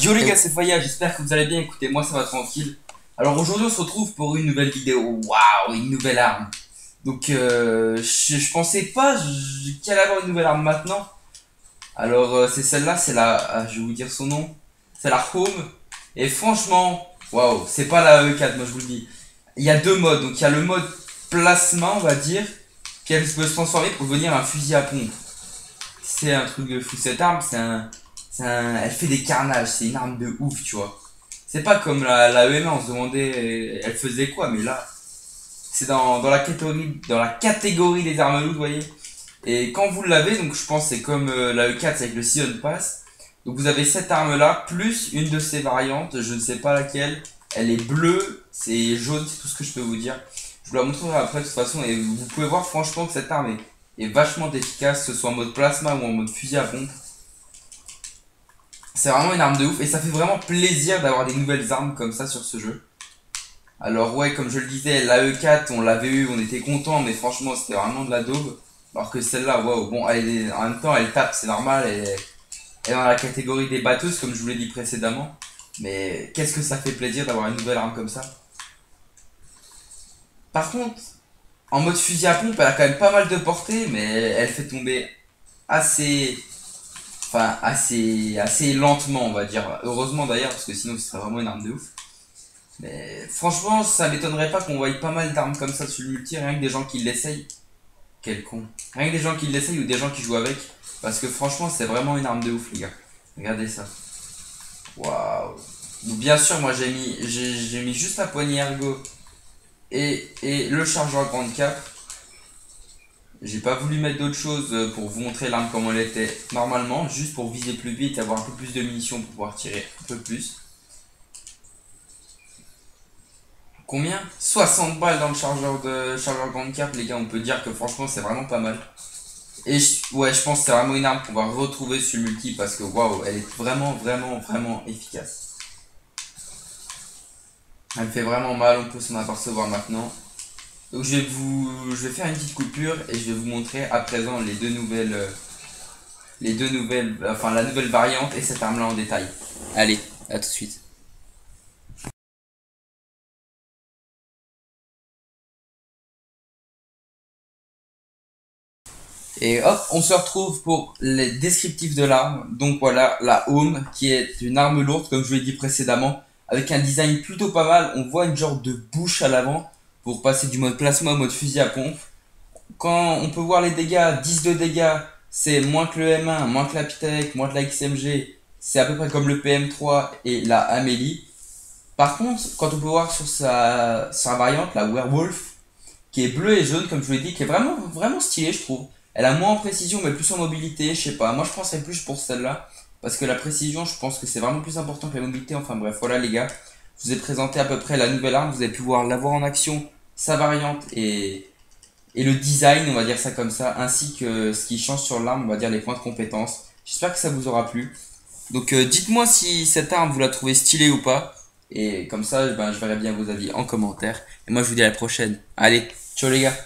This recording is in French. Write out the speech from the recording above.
Yo les gars, c'est Faya, j'espère que vous allez bien. Écoutez, moi ça va tranquille. Alors aujourd'hui, on se retrouve pour une nouvelle vidéo. Waouh, une nouvelle arme. Donc, je pensais pas qu'il allait avoir une nouvelle arme maintenant. Alors, c'est celle-là, c'est la. Je vais vous dire son nom. C'est la Home. Et franchement, waouh, c'est pas la E4, moi je vous le dis. Il y a deux modes. Donc, il y a le mode plasma, on va dire, qui elle peut se transformer pour devenir un fusil à pompe. C'est un truc de fou. Cette arme, elle fait des carnages, c'est une arme de ouf, tu vois. C'est pas comme la EM1, on se demandait elle faisait quoi, mais là, c'est dans la catégorie des armes lourdes, vous voyez. Et quand vous l'avez, donc je pense que c'est comme la E4 c'est avec le Season Pass. Donc vous avez cette arme là, plus une de ses variantes, je ne sais pas laquelle. Elle est bleue, c'est jaune, c'est tout ce que je peux vous dire. Je vous la montrerai après de toute façon, et vous pouvez voir franchement que cette arme est vachement efficace, que ce soit en mode plasma ou en mode fusil à pompe. C'est vraiment une arme de ouf et ça fait vraiment plaisir d'avoir des nouvelles armes comme ça sur ce jeu. Alors ouais, comme je le disais, la E4 on l'avait eu, on était content, mais franchement c'était vraiment de la daube. Alors que celle-là, waouh, bon, en même temps elle tape, c'est normal, elle est dans la catégorie des batteuses comme je vous l'ai dit précédemment. Mais qu'est-ce que ça fait plaisir d'avoir une nouvelle arme comme ça. Par contre, en mode fusil à pompe, elle a quand même pas mal de portée, mais elle fait tomber assez assez lentement, on va dire. Heureusement d'ailleurs, parce que sinon ce serait vraiment une arme de ouf. Mais franchement, ça m'étonnerait pas qu'on voie pas mal d'armes comme ça sur le multi, rien que des gens qui l'essayent. Quel con. Rien que des gens qui l'essayent ou des gens qui jouent avec. Parce que franchement, c'est vraiment une arme de ouf, les gars. Regardez ça. Waouh. Donc bien sûr, moi j'ai mis juste la poignée ergo et le chargeur grande cap. J'ai pas voulu mettre d'autres choses pour vous montrer l'arme comment elle était normalement, juste pour viser plus vite, avoir un peu plus de munitions pour pouvoir tirer un peu plus. Combien? 60 balles dans le chargeur grande cap, les gars, on peut dire que franchement c'est vraiment pas mal. Et ouais, je pense que c'est vraiment une arme qu'on va retrouver sur le multi parce que waouh, elle est vraiment efficace. Elle fait vraiment mal, on peut s'en apercevoir maintenant. Donc je vais faire une petite coupure et je vais vous montrer à présent enfin la nouvelle variante et cette arme là en détail. Allez, à tout de suite. Et hop, on se retrouve pour les descriptifs de l'arme. Donc voilà, la Home, qui est une arme lourde, comme je vous l'ai dit précédemment, avec un design plutôt pas mal. On voit une genre de bouche à l'avant pour passer du mode plasma au mode fusil à pompe. Quand on peut voir les dégâts, 10 de dégâts, c'est moins que le M1, moins que la Pitec, moins que la XMG. C'est à peu près comme le PM3 et la Amélie. Par contre, quand on peut voir sur sa variante, la Werewolf, qui est bleue et jaune, comme je vous l'ai dit, qui est vraiment stylée, je trouve. Elle a moins en précision, mais plus en mobilité, je sais pas. Moi, je penserais plus pour celle-là, parce que la précision, je pense que c'est vraiment plus important que la mobilité. Enfin bref, voilà les gars. Je vous ai présenté à peu près la nouvelle arme, vous avez pu voir l'avoir en action, sa variante et le design, on va dire ça comme ça, ainsi que ce qui change sur l'arme, on va dire les points de compétence. J'espère que ça vous aura plu. Donc dites-moi si cette arme vous la trouvez stylée ou pas. Et comme ça, ben, je verrai bien vos avis en commentaire. Et moi je vous dis à la prochaine. Allez, ciao les gars.